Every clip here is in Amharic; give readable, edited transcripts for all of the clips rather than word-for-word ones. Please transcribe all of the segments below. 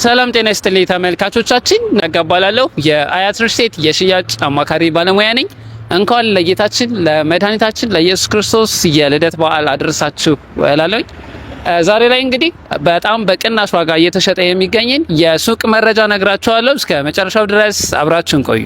ሰላም ጤና ይስጥልኝ ተመልካቾቻችን፣ ነጋባላለሁ የአያት ሪል ስቴት የሽያጭ አማካሪ ባለሙያ ነኝ። እንኳን ለጌታችን ለመድኃኒታችን ለኢየሱስ ክርስቶስ የልደት በዓል አድርሳችሁ እላለሁ። ዛሬ ላይ እንግዲህ በጣም በቅናሽ ዋጋ እየተሸጠ የሚገኝን የሱቅ መረጃ ነግራችኋለሁ። እስከ መጨረሻው ድረስ አብራችሁን ቆዩ።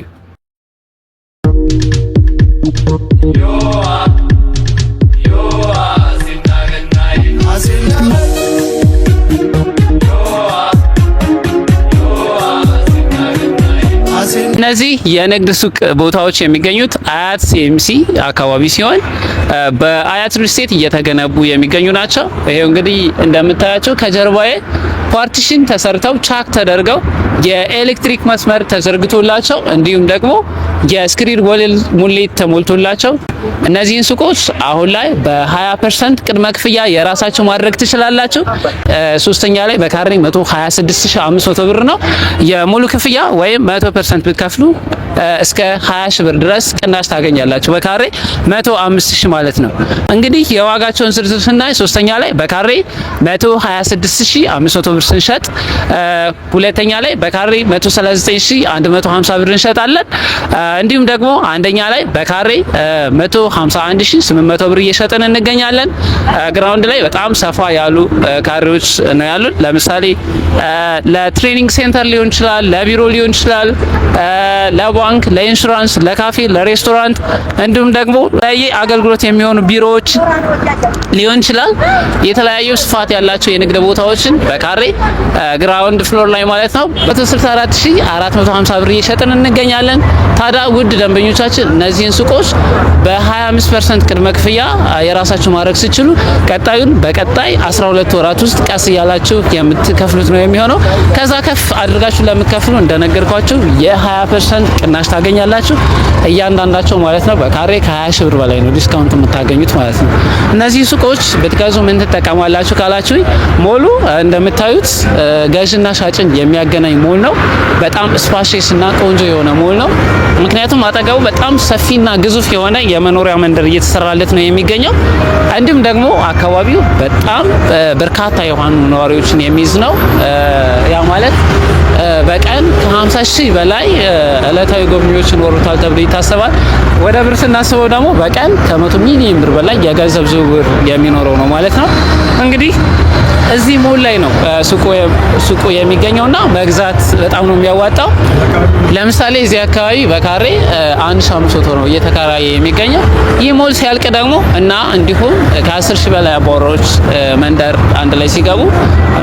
እነዚህ የንግድ ሱቅ ቦታዎች የሚገኙት አያት ሲኤምሲ አካባቢ ሲሆን በአያት ሪል ስቴት እየተገነቡ የሚገኙ ናቸው። ይሄው እንግዲህ እንደምታያቸው ከጀርባዬ ፓርቲሽን ተሰርተው ቻክ ተደርገው የኤሌክትሪክ መስመር ተዘርግቶላቸው እንዲሁም ደግሞ የስክሪን ወለል ሙሌት ተሞልቶላቸው እነዚህን ሱቆች አሁን ላይ በ20% ቅድመ ክፍያ የራሳችሁ ማድረግ ትችላላችሁ። ሶስተኛ ላይ በካሬ 126500 ብር ነው የሙሉ ክፍያ ወይም 100% ብትከፍሉ እስከ 20 ሺህ ብር ድረስ ቅናሽ ታገኛላችሁ። በካሬ 105000 ማለት ነው። እንግዲህ የዋጋቸውን ዝርዝር ስናይ ሶስተኛ ላይ በካሬ 126500 ብር ስንሸጥ፣ ሁለተኛ ላይ በካሬ 139150 ብር እንሸጣለን። እንዲሁም ደግሞ አንደኛ ላይ በካሬ 151800 ብር እየሸጥን እንገኛለን። ግራውንድ ላይ በጣም ሰፋ ያሉ ካሬዎች ነው ያሉት። ለምሳሌ ለትሬኒንግ ሴንተር ሊሆን ይችላል፣ ለቢሮ ሊሆን ይችላል፣ ለባንክ፣ ለኢንሹራንስ፣ ለካፌ፣ ለሬስቶራንት እንዲሁም ደግሞ ለየ አገልግሎት የሚሆኑ ቢሮዎች ሊሆን ይችላል። የተለያዩ ስፋት ያላቸው የንግድ ቦታዎችን በካሬ ግራውንድ ፍሎር ላይ ማለት ነው 164450 ብር እየሸጥን እንገኛለን። ታዲያ ውድ ደንበኞቻችን እነዚህን ሱቆች በ25% ቅድመ ክፍያ የራሳችሁ ማድረግ ሲችሉ ቀጣዩን በቀጣይ 12 ወራት ውስጥ ቀስ እያላችሁ የምትከፍሉት ነው የሚሆነው። ከዛ ከፍ አድርጋችሁ ለምትከፍሉ እንደነገርኳችሁ የ20% ቅናሽ ታገኛላችሁ እያንዳንዳቸው ማለት ነው። በካሬ ከ20 ሺህ ብር በላይ ነው ዲስካውንት የምታገኙት ማለት ነው። እነዚህ ሱቆች ብትገዙ ምን ትጠቀማላችሁ ካላችሁ ሞሉ እንደምታዩት ገዥና ሻጭን የሚያገናኝ ሞል ነው። በጣም ስፓሼስ እና ቆንጆ የሆነ ሞል ነው። ምክንያቱም አጠገቡ በጣም ሰፊና ግዙፍ የሆነ የመኖሪያ መንደር እየተሰራለት ነው የሚገኘው። እንዲሁም ደግሞ አካባቢው በጣም በርካታ የሆኑ ነዋሪዎችን የሚይዝ ነው። ያ ማለት በቀን ከ50 ሺህ በላይ እለታዊ ጎብኚዎች ይኖሩታል ተብሎ ይታሰባል። ወደ ብር ስናስበው ደግሞ በቀን ከ100 ሚሊዮን ብር በላይ የገንዘብ ዝውውር የሚኖረው ነው ማለት ነው። እንግዲህ እዚህ ሞል ላይ ነው ሱቁ የሚገኘውና መግዛት በጣም ነው የሚያዋጣው። ለምሳሌ እዚህ አካባቢ በካሬ 1500 ነው እየተከራየ የሚገኘው። ይህ ሞል ሲያልቅ ደግሞ እና እንዲሁም ከ10 ሺህ በላይ አባወራዎች መንደር አንድ ላይ ሲገቡ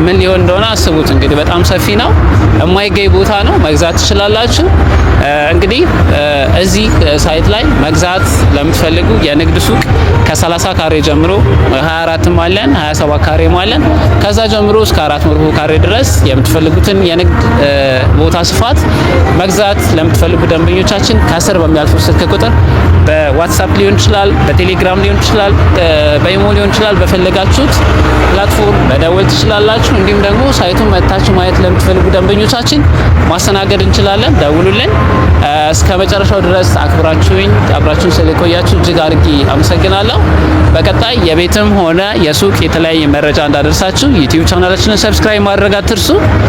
ምን ሊሆን እንደሆነ አስቡት። እንግዲህ በጣም ሰፊ ነው፣ የማይገኝ ቦታ ነው። መግዛት ትችላላችሁ። እንግዲህ እዚህ ሳይት ላይ መግዛት ለምትፈልጉ የንግድ ሱቅ ከ30 ካሬ ጀምሮ 24ም አለን 27 ካሬም አለን። ከዛ ጀምሮ እስከ 400 ካሬ ድረስ የምትፈልጉትን የንግድ ቦታ ስፋት መግዛት ለምትፈልጉ ደንበኞቻችን ከስር በሚያልፉ ስልክ ቁጥር በዋትስአፕ ሊሆን ይችላል፣ በቴሌግራም ሊሆን ይችላል፣ በኢሞ ሊሆን ይችላል፣ በፈለጋችሁት ፕላትፎርም መደወል ትችላላችሁ። እንዲሁም ደግሞ ሳይቱን መታችሁ ማየት ለምትፈልጉ ደንበኞቻችን ማስተናገድ እንችላለን። ደውሉልን። እስከ መጨረሻው ድረስ አብራችሁን ስለቆያችሁ እጅግ አድርጌ አመሰግናለሁ። በቀጣይ የቤትም ሆነ የሱቅ የተለያየ መረጃ እንዳደርሳችሁ ዩቲዩብ ቻናላችንን ሰብስክራይብ ማድረግ አትርሱ።